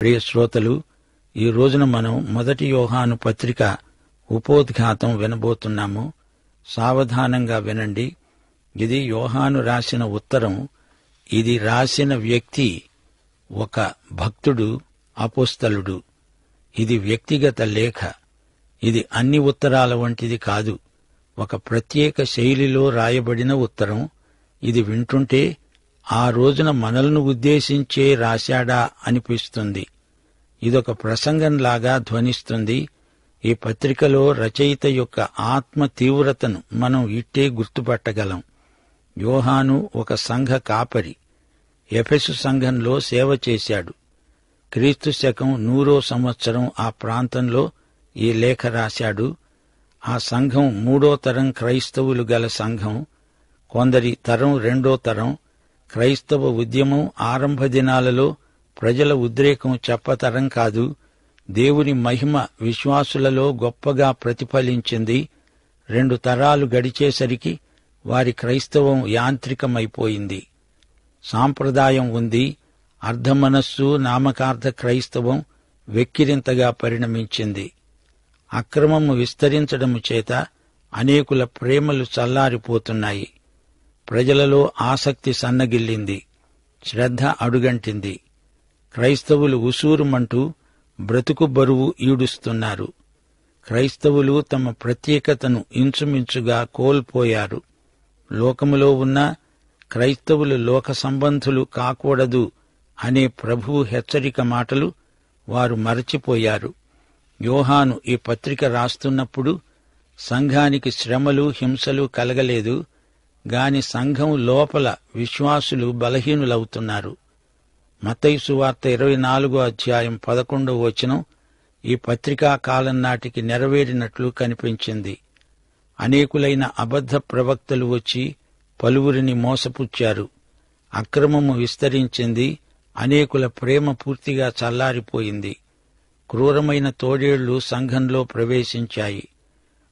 ప్రియ శ్రోతలు, ఈ రోజున మనం మొదటి యోహాను పత్రిక ఉపోద్ఘాతం వినబోతున్నాము. సావధానంగా వినండి. ఇది యోహాను రాసిన ఉత్తరం. ఇది రాసిన వ్యక్తి ఒక భక్తుడు, అపోస్తలుడు. ఇది వ్యక్తిగత లేఖ. ఇది అన్ని ఉత్తరాల వంటిది కాదు. ఒక ప్రత్యేక శైలిలో రాయబడిన ఉత్తరం. ఇది వింటుంటే ఆ రోజున మనల్ని ఉద్దేశించే రాశాడా అనిపిస్తుంది. ఇదొక ప్రసంగంలాగా ధ్వనిస్తుంది. ఈ పత్రికలో రచయిత యొక్క ఆత్మ తీవ్రతను మనం ఇట్టే గుర్తుపట్టగలం. యోహాను ఒక సంఘ కాపరి. ఎఫెసు సంఘంలో సేవ చేశాడు. క్రీస్తు శకం 100వ సంవత్సరం ఆ ప్రాంతంలో ఈ లేఖ రాశాడు. ఆ సంఘం 3వ తరం క్రైస్తవులు గల సంఘం. కొందరి తరం 2వ తరం. క్రైస్తవ ఉద్యమం ఆరంభ దినాలలో ప్రజల ఉద్రేకం చెప్పతరం కాదు. దేవుని మహిమ విశ్వాసులలో గొప్పగా ప్రతిఫలించింది. 2 తరాలు గడిచేసరికి వారి క్రైస్తవం యాంత్రికమైపోయింది. సాంప్రదాయం ఉంది. అర్ధమనస్సు, నామకార్థ క్రైస్తవం వెక్కిరింతగా పరిణమించింది. అక్రమము విస్తరించడము చేత అనేకుల ప్రేమలు చల్లారిపోతున్నాయి. ప్రజలలో ఆసక్తి సన్నగిల్లింది. శ్రద్ధ అడుగంటింది. క్రైస్తవులు ఉసూరుమంటూ బ్రతుకు బరువు ఈడుస్తున్నారు. క్రైస్తవులు తమ ప్రత్యేకతను ఇంచుమించుగా కోల్పోయారు. లోకములో ఉన్న క్రైస్తవులు లోక సంబంధులు కాకూడదు అనే ప్రభువు హెచ్చరిక మాటలు వారు మరచిపోయారు. యోహాను ఈ పత్రిక రాస్తున్నప్పుడు సంఘానికి శ్రమలు, హింసలు కలగలేదు గాని సంఘం లోపల విశ్వాసులు బలహీనులవుతున్నారు. మత్తయి సువార్త 24వ అధ్యాయం 11వ వచనం ఈ పత్రికా కాలం నాటికి నెరవేరినట్లు కనిపించింది. అనేకులైన అబద్ధ ప్రవక్తలు వచ్చి పలువురిని మోసపుచ్చారు. అక్రమము విస్తరించింది. అనేకుల ప్రేమ పూర్తిగా చల్లారిపోయింది. క్రూరమైన తోడేళ్లు సంఘంలో ప్రవేశించాయి.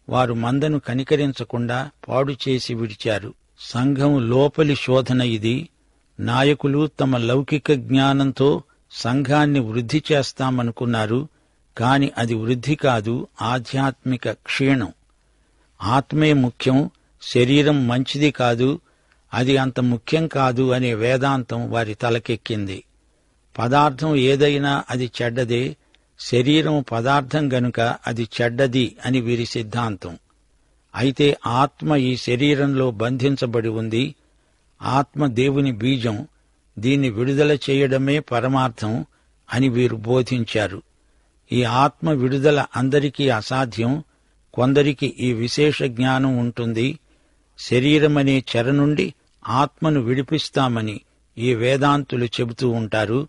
వారు మందను కనికరించకుండా పాడు చేసి విడిచారు. సంఘం లోపలి శోధన ఇది. నాయకులు తమ లౌకిక జ్ఞానంతో సంఘాన్ని వృద్ధి చేస్తామనుకున్నారు. కాని అది వృద్ధి కాదు, ఆధ్యాత్మిక క్షీణం. ఆత్మే ముఖ్యం, శరీరం మంచిది కాదు, అది అంత ముఖ్యం కాదు అనే వేదాంతం వారి తలకెక్కింది. పదార్థం ఏదైనా అది చెడ్డదే, శరీరం పదార్థం గనుక అది చెడ్డది అని వీరి సిద్ధాంతం. అయితే ఆత్మ ఈ శరీరంలో బంధించబడి ఉంది. ఆత్మ దేవుని బీజం. దీన్ని విడుదల చేయడమే పరమార్థం అని వీరు బోధించారు. ఈ ఆత్మ విడుదల అందరికీ అసాధ్యం. కొందరికి ఈ విశేష జ్ఞానం ఉంటుంది. శరీరమనే చెర నుండి ఆత్మను విడిపిస్తామని ఈ వేదాంతులు చెబుతూ ఉంటారు.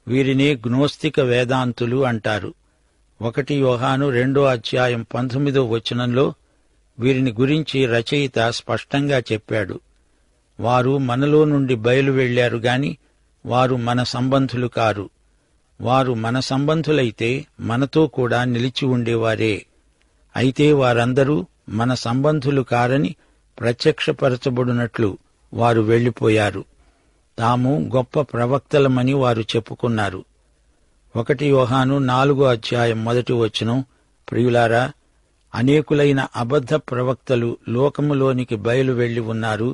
వీరినే గ్నోస్తిక వేదాంతులు అంటారు. 1 యోహాను 2వ అధ్యాయం 19వ వచనంలో వీరిని గురించి రచయిత స్పష్టంగా చెప్పాడు. వారు మనలో నుండి బయలు వెళ్లారు గాని వారు మన సంబంధులు కారు. వారు మన సంబంధులైతే మనతో కూడా నిలిచి ఉండేవారే. అయితే వారందరూ మన సంబంధులు కారని ప్రత్యక్షపరచబడినట్లు వారు వెళ్లిపోయారు. తాము గొప్ప ప్రవక్తలమని వారు చెప్పుకున్నారు. 1 యోహాను 4వ అధ్యాయం 1వ వచనం, ప్రియులారా, అనేకులైన అబద్ధ ప్రవక్తలు లోకములోనికి బయలు వెళ్లి ఉన్నారు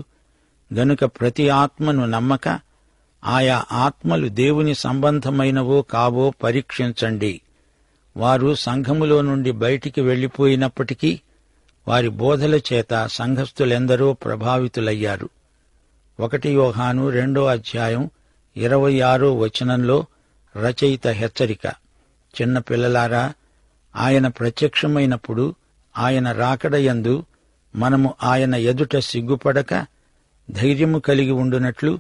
గనుక ప్రతి ఆత్మను నమ్మక ఆయా ఆత్మలు దేవుని సంబంధమైనవో కావో పరీక్షించండి. వారు సంఘములో నుండి బయటికి వెళ్లిపోయినప్పటికీ వారి బోధల చేత సంఘస్థులెందరో ప్రభావితులయ్యారు. 1 యోహాను 2వ అధ్యాయం 26వ వచనంలో రచయిత హెచ్చరిక, చిన్న పిల్లలారా, ఆయన ప్రత్యక్షమైనప్పుడు ఆయన రాకడయందు మనము ఆయన ఎదుట సిగ్గుపడక ధైర్యము కలిగి ఉండునట్లు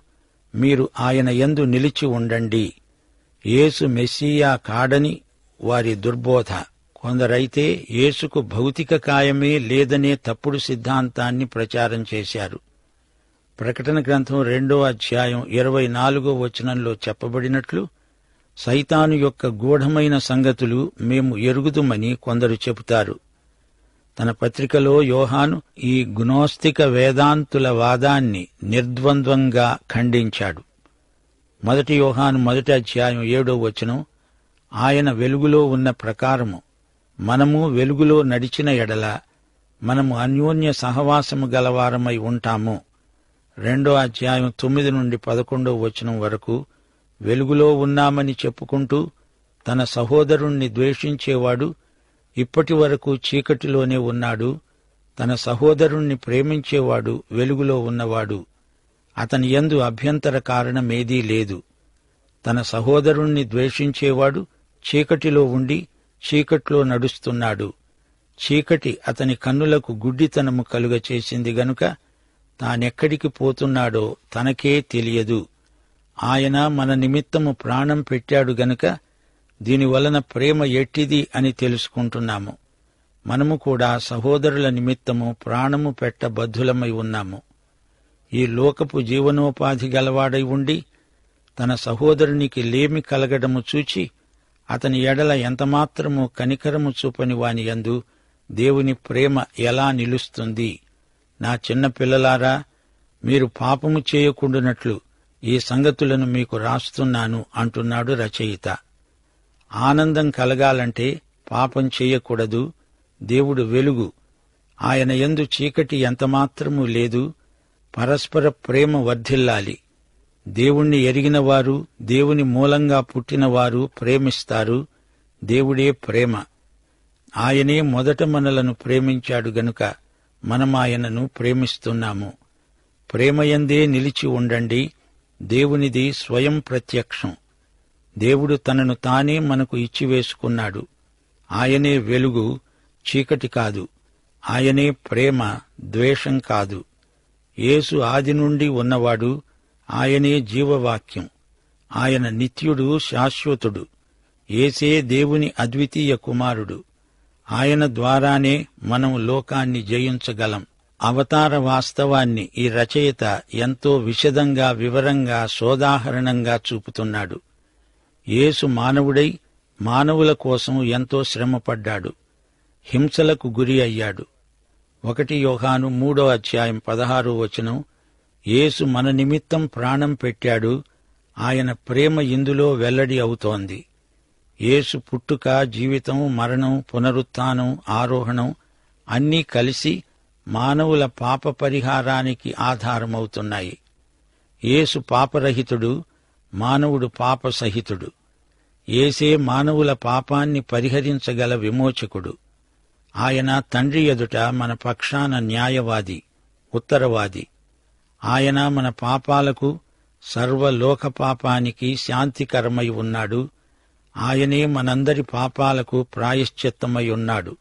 మీరు ఆయన యందు నిలిచి ఉండండి. యేసు మెస్సీయా కాడని వారి దుర్బోధ. కొందరైతే యేసుకు భౌతిక కాయమే లేదనే తప్పుడు సిద్ధాంతాన్ని ప్రచారం చేశారు. ప్రకటన గ్రంథం 2వ అధ్యాయం 24వ వచనంలో చెప్పబడినట్లు సైతాను యొక్క గూఢమైన సంగతులు మేము ఎరుగుదుమని కొందరు చెబుతారు. తన పత్రికలో యోహాను ఈ గ్నోస్తిక వేదాంతుల వాదాన్ని నిర్ద్వంద్వంగా ఖండించాడు. 1 యోహాను 1వ అధ్యాయం 7వ వచనం, ఆయన వెలుగులో ఉన్న ప్రకారము మనము వెలుగులో నడిచిన ఎడల మనము అన్యోన్య సహవాసము గలవారమై ఉంటాము. 2:9-11 వరకు వెలుగులో ఉన్నామని చెప్పుకుంటూ తన సహోదరుణ్ణి ద్వేషించేవాడు ఇప్పటి వరకు చీకటిలోనే ఉన్నాడు. తన సహోదరుణ్ణి ప్రేమించేవాడు వెలుగులో ఉన్నవాడు. అతని యందు అభ్యంతర కారణమేదీ లేదు. తన సహోదరుణ్ణి ద్వేషించేవాడు చీకటిలో ఉండి చీకట్లో నడుస్తున్నాడు. చీకటి అతని కన్నులకు గుడ్డితనము కలుగచేసింది గనుక తానెక్కడికి పోతున్నాడో తనకే తెలియదు. ఆయన మన నిమిత్తము ప్రాణం పెట్టాడు గనుక దీనివలన ప్రేమ ఎట్టిది అని తెలుసుకుంటున్నాము. మనము కూడా సహోదరుల నిమిత్తము ప్రాణము పెట్టబద్ధులమై ఉన్నాము. ఈ లోకపు జీవనోపాధి గలవాడై ఉండి తన సహోదరునికి లేమి కలగడము చూచి అతని ఎడల ఎంతమాత్రము కనికరము చూపని వాని యందు దేవుని ప్రేమ ఎలా నిలుస్తుంది? నా చిన్న పిల్లలారా, మీరు పాపము చేయకుండునట్లు ఈ సంగతులను మీకు రాస్తున్నాను అంటున్నాడు రచయిత. ఆనందం కలగాలంటే పాపం చేయకూడదు. దేవుడు వెలుగు, ఆయన యందు చీకటి ఎంతమాత్రమూ లేదు. పరస్పర ప్రేమ వర్ధిల్లాలి. దేవుణ్ణి ఎరిగినవారు, దేవుని మూలంగా పుట్టినవారు ప్రేమిస్తారు. దేవుడే ప్రేమ. ఆయనే మొదట మనలను ప్రేమించాడు గనుక మనమాయనను ప్రేమిస్తున్నాము. ప్రేమయందే నిలిచి ఉండండి. దేవునిది స్వయం ప్రత్యక్షం. దేవుడు తనను తానే మనకు ఇచ్చివేసుకున్నాడు. ఆయనే వెలుగు, చీకటి కాదు. ఆయనే ప్రేమ, ద్వేషం కాదు. యేసు ఆది నుండి ఉన్నవాడు. ఆయనే జీవవాక్యం. ఆయన నిత్యుడు, శాశ్వతుడు. యేసే దేవుని అద్వితీయ కుమారుడు. ఆయన ద్వారానే మనం లోకాన్ని జయించగలం. అవతార వాస్తవాన్ని ఈ రచయిత ఎంతో విశదంగా, వివరంగా, సోదాహరణంగా చూపుతున్నాడు. యేసు మానవుడై మానవుల కోసం ఎంతో శ్రమపడ్డాడు. హింసలకు గురి అయ్యాడు. 1 యోహాను 3:16 యేసు మన నిమిత్తం ప్రాణం పెట్టాడు. ఆయన ప్రేమ ఇందులో వెల్లడి అవుతోంది. యేసు పుట్టుక, జీవితం, మరణం, పునరుత్థానం, ఆరోహణం అన్నీ కలిసి మానవుల పాప పరిహారానికి ఆధారమవుతున్నాయి. యేసు పాపరహితుడు, మానవుడు పాపసహితుడు. యేసే మానవుల పాపాన్ని పరిహరించగల విమోచకుడు. ఆయన తండ్రి ఎదుట మన పక్షాన న్యాయవాది, ఉత్తరవాది. ఆయన మన పాపాలకు, సర్వలోక పాపానికి శాంతికరమై ఉన్నాడు. ఆయనే మనందరి పాపాలకు ప్రాయశ్చిత్తమై ఉన్నాడు.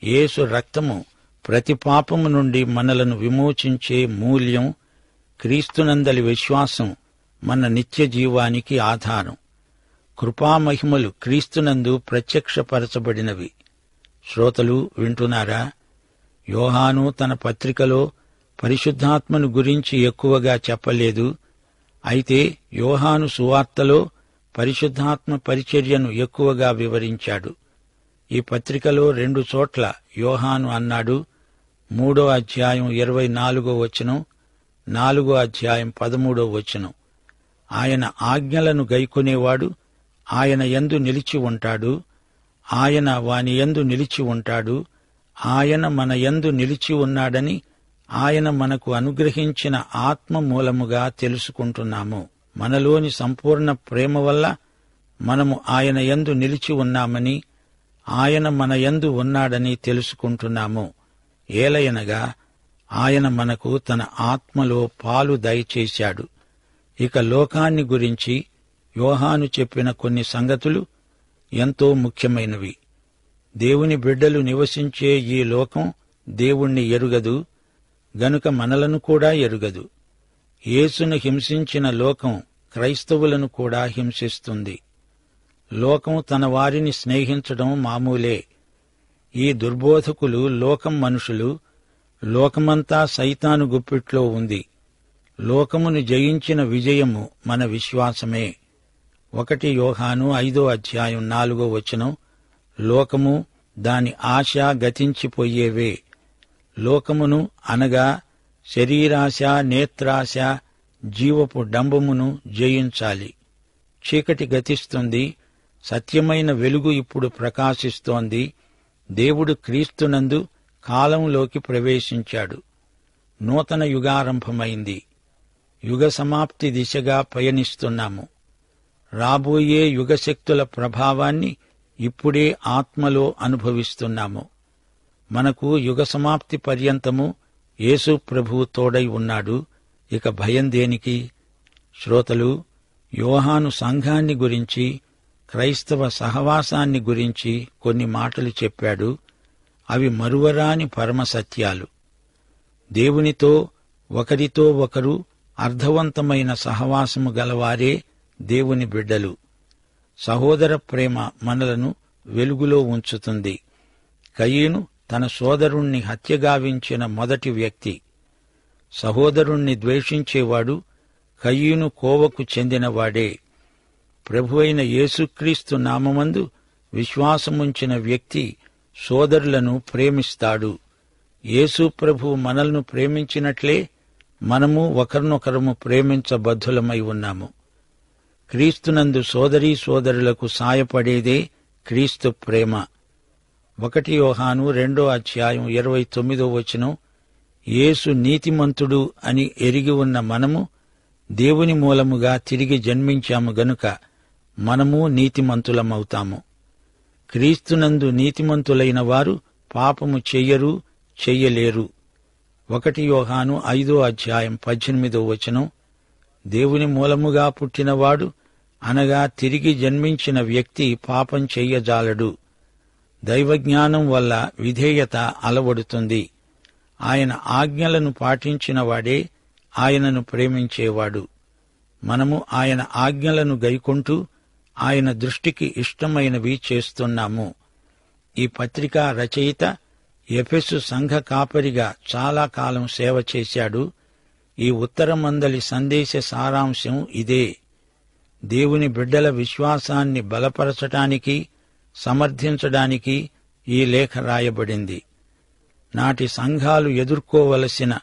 యేసు రక్తము ప్రతి పాపము నుండి మనలను విమోచించే మూల్యం. క్రీస్తునందలి విశ్వాసం మన నిత్య జీవానికి ఆధారం. కృపామహిమలు క్రీస్తునందు ప్రత్యక్షపరచబడినవి. శ్రోతలు వింటున్నారా? యోహాను తన పత్రికలో పరిశుద్ధాత్మను గురించి ఎక్కువగా చెప్పలేదు. అయితే యోహాను సువార్తలో పరిశుద్ధాత్మ పరిచర్యను ఎక్కువగా వివరించాడు. ఈ పత్రికలో 2 చోట్ల యోహాను అన్నాడు. 3:24 4:13 ఆయన ఆజ్ఞలను గైకొనేవాడు ఆయన యందు నిలిచి ఉంటాడు. ఆయన వాని యందు నిలిచి ఉంటాడు. ఆయన మన యందు నిలిచి ఉన్నాడని ఆయన మనకు అనుగ్రహించిన ఆత్మ మూలముగా తెలుసుకుంటున్నాము. మనలోని సంపూర్ణ ప్రేమ వల్ల మనము ఆయన యందు నిలిచి ఉన్నామని, ఆయన మన యందు ఉన్నాడని తెలుసుకుంటున్నాము. ఏలయనగా ఆయన మనకు తన ఆత్మలో పాలు దయచేశాడు. ఇక లోకాన్ని గురించి యోహాను చెప్పిన కొన్ని సంగతులు ఎంతో ముఖ్యమైనవి. దేవుని బిడ్డలు నివసించే ఈ లోకం దేవుణ్ణి ఎరుగదు గనుక మనలను కూడా ఎరుగదు. యేసును హింసించిన లోకం క్రైస్తవులను కూడా హింసిస్తుంది. లోకం తన వారిని స్నేహించడం మామూలే. ఈ దుర్బోధకులు లోకం మనుషులు. లోకమంతా సైతాను గుప్పిట్లో ఉంది. లోకమును జయించిన విజయము మన విశ్వాసమే. 1 యోహాను 5:4 లోకము దాని ఆశ గతించిపోయేవే. లోకమును అనగా శరీరాశ, నేత్రాశ, జీవపు డంబమును జయించాలి. చీకటి గతిస్తుంది, సత్యమైన వెలుగు ఇప్పుడు ప్రకాశిస్తోంది. దేవుడు క్రీస్తునందు కాలంలోకి ప్రవేశించాడు. నూతన యుగారంభమైంది. యుగ సమాప్తి దిశగా పయనిస్తున్నాము. రాబోయే యుగశక్తుల ప్రభావాన్ని ఇప్పుడే ఆత్మలో అనుభవిస్తున్నాము. మనకు యుగ సమాప్తి పర్యంతము యేసు ప్రభువు తోడై ఉన్నాడు. ఇక భయం దేనికి? శ్రోతలు, యోహాను సంఘాన్ని గురించి, క్రైస్తవ సహవాసాన్ని గురించి కొన్ని మాటలు చెప్పాడు. అవి మరువరాని పరమసత్యాలు. దేవునితో, ఒకరితో ఒకరు అర్థవంతమైన సహవాసము గలవారే దేవుని బిడ్డలు. సహోదర ప్రేమ మనలను వెలుగులో ఉంచుతుంది. కయీను తన సోదరుణ్ణి హత్యగావించిన మొదటి వ్యక్తి. సహోదరుణ్ణి ద్వేషించేవాడు కయీను కోవకు చెందినవాడే. ప్రభువైన యేసుక్రీస్తు నామమందు విశ్వాసముంచిన వ్యక్తి సోదరులను ప్రేమిస్తాడు. యేసు ప్రభువు మనల్ని ప్రేమించినట్లే మనము ఒకరినొకరము ప్రేమించబద్ధులమై ఉన్నాము. క్రీస్తునందు సోదరీ సోదరులకు సాయపడేదే క్రీస్తు ప్రేమ. 1 యోహాను 2:29 యేసు నీతిమంతుడు అని ఎరిగి ఉన్న మనము దేవుని మూలముగా తిరిగి జన్మించాము గనుక మనము నీతిమంతులమవుతాము. క్రీస్తునందు నీతిమంతులైన వారు పాపము చెయ్యరు, చెయ్యలేరు. 1 యోహాను 5:18 దేవుని మూలముగా పుట్టినవాడు అనగా తిరిగి జన్మించిన వ్యక్తి పాపం చెయ్యజాలడు. దైవజ్ఞానం వల్ల విధేయత అలవడుతుంది. ఆయన ఆజ్ఞలను పాటించినవాడే ఆయనను ప్రేమించేవాడు. మనము ఆయన ఆజ్ఞలను గైకొంటూ ఆయన దృష్టికి ఇష్టమైనవి చేస్తున్నాము. ఈ పత్రిక రచయిత ఎఫెసు సంఘ కాపరిగా చాలా కాలం సేవ చేశాడు. ఈ ఉత్తరమందలి సందేశ సారాంశం ఇదే. దేవుని బిడ్డల విశ్వాసాన్ని బలపరచటానికి, సమర్థించడానికి ఈ లేఖ రాయబడింది. నాటి సంఘాలు ఎదుర్కోవలసిన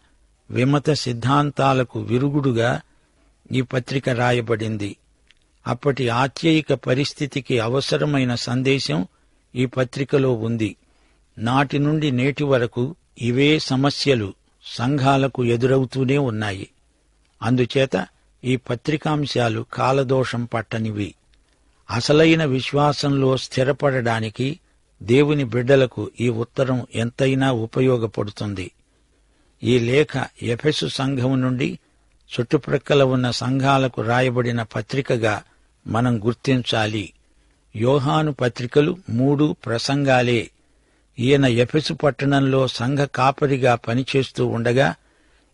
విమత సిద్ధాంతాలకు విరుగుడుగా ఈ పత్రిక రాయబడింది. అప్పటి ఆత్యయిక పరిస్థితికి అవసరమైన సందేశం ఈ పత్రికలో ఉంది. నాటి నుండి నేటి వరకు ఇవే సమస్యలు సంఘాలకు ఎదురవుతూనే ఉన్నాయి. అందుచేత ఈ పత్రికాంశాలు కాలదోషం పట్టనివి. అసలైన విశ్వాసంలో స్థిరపడడానికి దేవుని బిడ్డలకు ఈ ఉత్తరం ఎంతైనా ఉపయోగపడుతుంది. ఈ లేఖ ఎఫెసు సంఘం నుండి చుట్టుప్రక్కల ఉన్న సంఘాలకు రాయబడిన పత్రికగా మనం గుర్తించాలి. యోహాను పత్రికలు 3 ప్రసంగాలే. ఈయన ఎఫెసు పట్టణంలో సంఘ కాపరిగా పనిచేస్తూ ఉండగా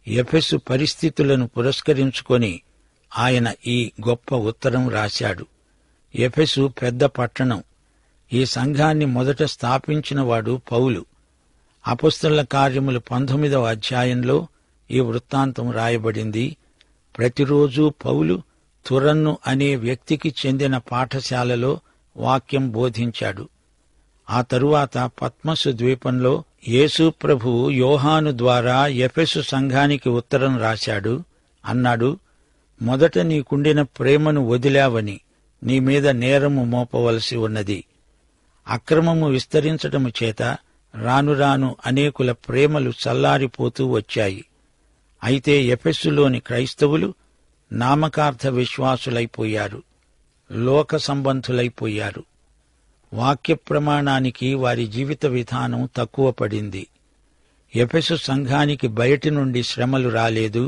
ఎఫెసు పరిస్థితులను పురస్కరించుకొని ఆయన ఈ గొప్ప ఉత్తరం రాశాడు. ఎఫెసు పెద్ద పట్టణం. ఈ సంఘాన్ని మొదట స్థాపించినవాడు పౌలు. అపొస్తలుల కార్యములు 19వ అధ్యాయంలో ఈ వృత్తాంతం రాయబడింది. ప్రతిరోజూ పౌలు తురన్ను అనే వ్యక్తికి చెందిన పాఠశాలలో వాక్యం బోధించాడు. ఆ తరువాత పత్మసు ద్వీపంలో యేసు ప్రభువు యోహాను ద్వారా ఎఫెసు సంఘానికి ఉత్తరం రాశాడు. అన్నాడు, మొదట నీకుండిన ప్రేమను వదిలావని నీ మీద నేరము మోపవలసి ఉన్నది. అక్రమము విస్తరించటము చేత రానురాను అనేకుల ప్రేమలు చల్లారిపోతూ వచ్చాయి. అయితే ఎఫెసులోని క్రైస్తవులు నామకార్థ విశ్వాసులైపోయారు, లోక సంబంధులైపోయారు. వాక్య ప్రమాణానికి వారి జీవిత విధానం తక్కువ పడింది. ఎఫెసు సంఘానికి బయటి నుండి శ్రమలు రాలేదు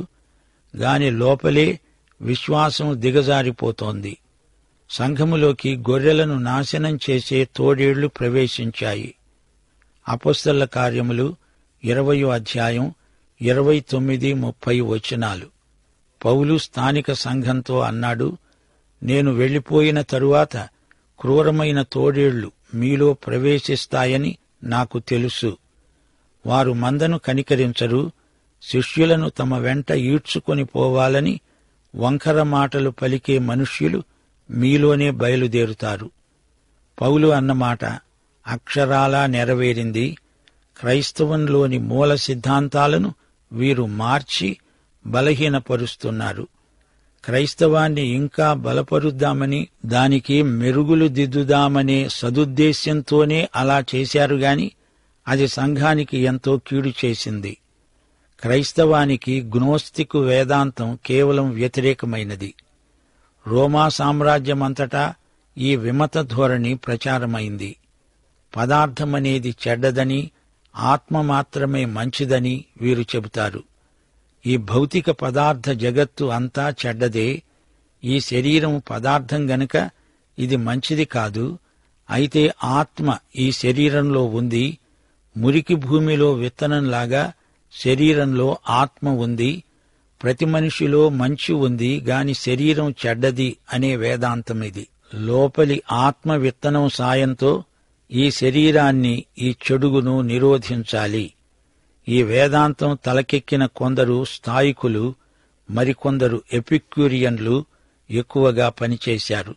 గాని లోపలే విశ్వాసం దిగజారిపోతోంది. సంఘములోకి గొర్రెలను నాశనం చేసే తోడేళ్లు ప్రవేశించాయి. అపొస్తలుల కార్యములు 20వ అధ్యాయం 29-30 పౌలు స్థానిక సంఘంతో అన్నాడు, నేను వెళ్లిపోయిన తరువాత క్రూరమైన తోడేళ్లు మీలో ప్రవేశిస్తాయని నాకు తెలుసు. వారు మందను కనికరించరు, శిష్యులను తమ వెంట ఈడ్చుకొని పోవాలని వంకర మాటలు పలికే మనుష్యులు మీలోనే బయలుదేరుతారు. పౌలు అన్నమాట అక్షరాలా నెరవేరింది. క్రైస్తవంలోని మూల సిద్ధాంతాలను వీరు మార్చి బలహీనపరుస్తున్నారు. క్రైస్తవాన్ని ఇంకా బలపరుద్దామని, దానికి మెరుగులు దిద్దుదామనే సదుద్దేశ్యంతోనే అలా చేశారుగాని అది సంఘానికి ఎంతో కీడు చేసింది. క్రైస్తవానికి గ్నోస్తికు వేదాంతం కేవలం వ్యతిరేకమైనది. రోమా సామ్రాజ్యమంతటా ఈ విమత ధోరణి ప్రచారమైంది. పదార్థమనేది చెడ్డదని, ఆత్మ మాత్రమే మంచిదని వీరు చెబుతారు. ఈ భౌతిక పదార్థ జగత్తు అంతా చెడ్డదే. ఈ శరీరం పదార్థం గనుక ఇది మంచిది కాదు. అయితే ఆత్మ ఈ శరీరంలో ఉంది. మురికి భూమిలో విత్తనంలాగా శరీరంలో ఆత్మ ఉంది. ప్రతి మనిషిలో మంచి ఉంది గాని శరీరం చెడ్డది అనే వేదాంతమిది. లోపలి ఆత్మ విత్తనం సాయంతో ఈ శరీరాన్ని, ఈ చెడుగును నిరోధించాలి. ఈ వేదాంతం తలకెక్కిన కొందరు స్థాయికులు, మరికొందరు ఎపిక్యూరియన్లు ఎక్కువగా పనిచేశారు.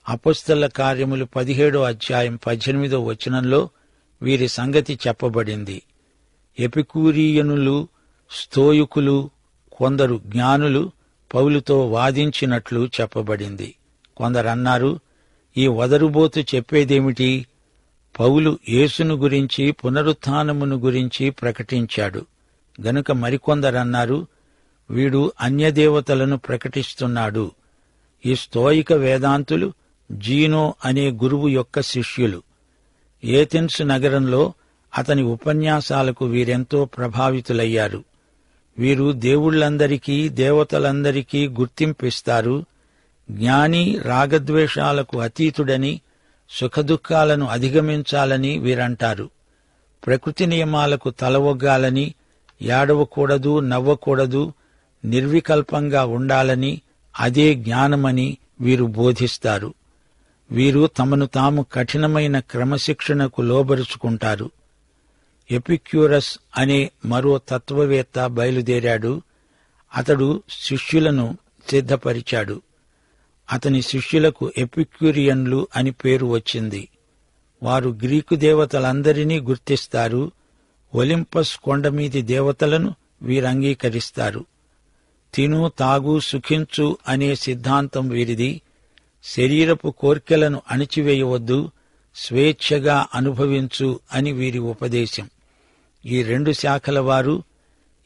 అపొస్తలుల కార్యములు 17:18 వీరి సంగతి చెప్పబడింది. ఎపికూరియనులు, స్తోయికులు, కొందరు జ్ఞానులు పౌలుతో వాదించినట్లు చెప్పబడింది. కొందరన్నారు, ఈ వదరుబోతు చెప్పేదేమిటి? పౌలు యేసును గురించి, పునరుత్థానమును గురించి ప్రకటించాడు గనుక. మరికొందరన్నారు, వీడు అన్యదేవతలను ప్రకటిస్తున్నాడు. ఈ స్తోయిక వేదాంతులు జీనో అనే గురువు యొక్క శిష్యులు. ఏథెన్స్ నగరంలో అతని ఉపన్యాసాలకు వీరెంతో ప్రభావితులయ్యారు. వీరు దేవుళ్లందరికీ, దేవతలందరికీ గుర్తింపిస్తారు. జ్ఞాని రాగద్వేషాలకు అతీతుడని, సుఖదుఖాలను అధిగమించాలని వీరంటారు. ప్రకృతి నియమాలకు తలవొగ్గాలని, ఏడవకూడదు, నవ్వకూడదు, నిర్వికల్పంగా ఉండాలని, అదే జ్ఞానమని వీరు బోధిస్తారు. వీరు తమను తాము కఠినమైన క్రమశిక్షణకు లోబరుచుకుంటారు. ఎపిక్యూరస్ అనే మరో తత్వవేత్త బయలుదేరాడు. అతడు శిష్యులను సిద్ధపరిచాడు. అతని శిష్యులకు ఎపిక్యూరియన్లు అని పేరు వచ్చింది. వారు గ్రీకు దేవతలందరినీ గుర్తిస్తారు. ఒలింపస్ కొండమీది దేవతలను వీరంగీకరిస్తారు. తిను, తాగు, సుఖించు అనే సిద్ధాంతం వీరిది. శరీరపు కోర్కెలను అణిచివేయవద్దు, స్వేచ్ఛగా అనుభవించు అని వీరి ఉపదేశం. ఈ 2 శాఖల వారు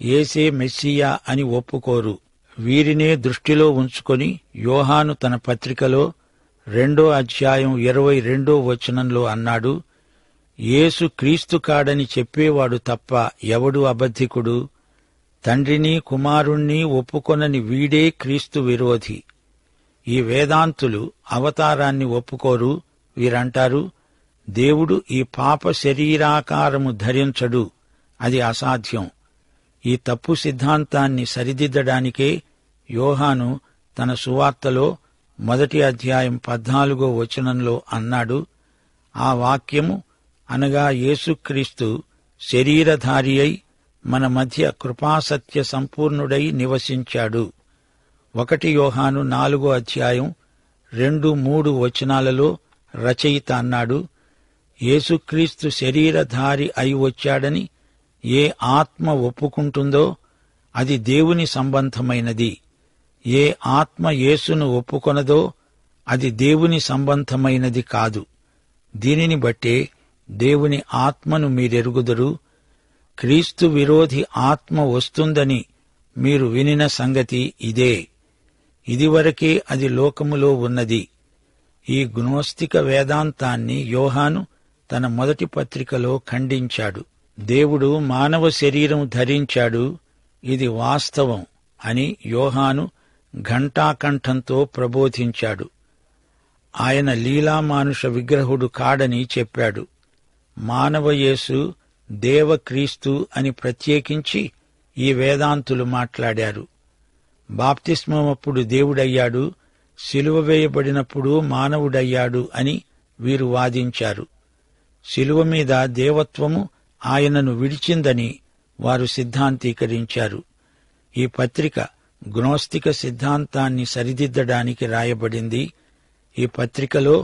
యేసే మెస్సియా అని ఒప్పుకోరు. వీరినే దృష్టిలో ఉంచుకొని యోహాను తన పత్రికలో 2:22 అన్నాడు, యేసు క్రీస్తు కాడని చెప్పేవాడు తప్ప ఎవడు అబద్ధికుడు? తండ్రిని, కుమారుణ్ణి ఒప్పుకొనని వీడే క్రీస్తు విరోధి. ఈ వేదాంతులు అవతారాన్ని ఒప్పుకోరు. వీరంటారు, దేవుడు ఈ పాప శరీరాకారము ధరించడు, అది అసాధ్యం. ఈ తప్పు సిద్ధాంతాన్ని సరిదిద్దడానికే యోహాను తన సువార్తలో 1:14 అన్నాడు, ఆ వాక్యము అనగా యేసుక్రీస్తు శరీరధారి అయి మన మధ్య కృపాసత్య సంపూర్ణుడై నివసించాడు. 1 యోహాను 4:2-3 రచయిత అన్నాడు, యేసుక్రీస్తు శరీరధారి అయి వచ్చాడని ఏ ఆత్మ ఒప్పుకుంటుందో అది దేవుని సంబంధమైనది. ఏ ఆత్మ యేసును ఒప్పుకొనదో అది దేవుని సంబంధమైనది కాదు. దీనిని బట్టే దేవుని ఆత్మను మీరెరుగుదురు. క్రీస్తు విరోధి ఆత్మ వస్తుందని మీరు వినిన సంగతి ఇదే. ఇదివరకే అది లోకములో ఉన్నది. ఈ గ్నోస్తిక వేదాంతాన్ని యోహాను తన మొదటి పత్రికలో ఖండించాడు. దేవుడు మానవ శరీరం ధరించాడు, ఇది వాస్తవం అని యోహాను ఘంటాకంఠంతో ప్రబోధించాడు. ఆయన లీలామానుష విగ్రహుడు కాడని చెప్పాడు. మానవయేసు దేవక్రీస్తు అని ప్రత్యేకించి ఈ వేదాంతులు మాట్లాడారు. బాప్తిస్మమప్పుడు దేవుడయ్యాడు, సిలువ వేయబడినప్పుడు మానవుడయ్యాడు అని వీరు వాదించారు. సిలువ మీద దేవత్వము ఆయనను విడిచిందని వారు సిద్ధాంతీకరించారు. ఈ పత్రిక గ్నోస్తిక సిద్ధాంతాన్ని సరిదిద్దడానికి రాయబడింది. ఈ పత్రికలో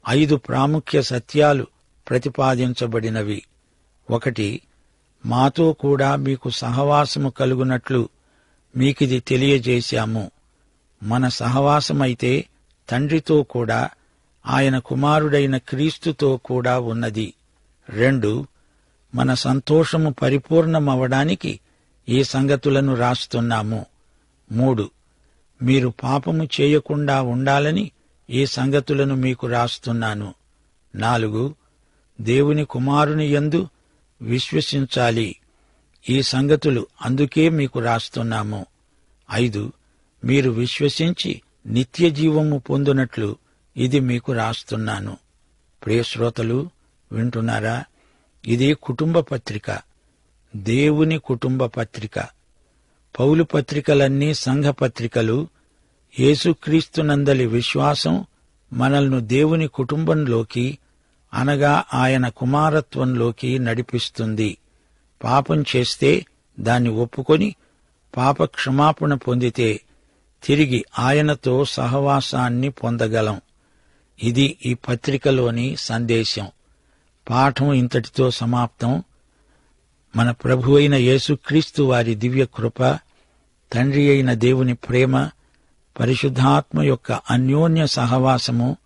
5 ప్రాముఖ్య సత్యాలు ప్రతిపాదించబడినవి. 1, మాతో కూడా మీకు సహవాసము కలుగునట్లు మీకిది తెలియజేశాము. మన సహవాసమైతే తండ్రితో కూడా ఆయన కుమారుడైన క్రీస్తుతో కూడా ఉన్నది. 2, మన సంతోషము పరిపూర్ణమవడానికి ఈ సంగతులను రాస్తున్నాము. 3, మీరు పాపము చేయకుండా ఉండాలని ఈ సంగతులను మీకు రాస్తున్నాను. 4, దేవుని కుమారుని యందు విశ్వసించాలి. ఈ సంగతులు అందుకే మీకు రాస్తున్నాము. 5, మీరు విశ్వసించి నిత్యజీవము పొందునట్లు ఇది మీకు రాస్తున్నాను. ప్రియశ్రోతలు, వింటున్నారా? ఇది కుటుంబ పత్రిక, దేవుని కుటుంబ పత్రిక. పౌలు పత్రికలన్నీ సంఘ పత్రికలు. యేసుక్రీస్తునందలి విశ్వాసం మనల్ని దేవుని కుటుంబంలోకి, అనగా ఆయన కుమారత్వంలోకి నడిపిస్తుంది. పాపం చేస్తే దాన్ని ఒప్పుకొని పాప క్షమాపణ పొందితే తిరిగి ఆయనతో సహవాసాన్ని పొందగలం. ఇది ఈ పత్రికలోని సందేశం. పాఠం ఇంతటితో సమాప్తం. మన ప్రభువైన యేసుక్రీస్తు వారి దివ్య కృప, తండ్రి అయిన దేవుని ప్రేమ, పరిశుద్ధాత్మ యొక్క అన్యోన్య సహవాసము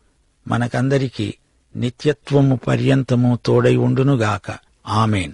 మనకందరికీ నిత్యత్వము పర్యంతము తోడై ఉండునుగాక. ఆమేన్.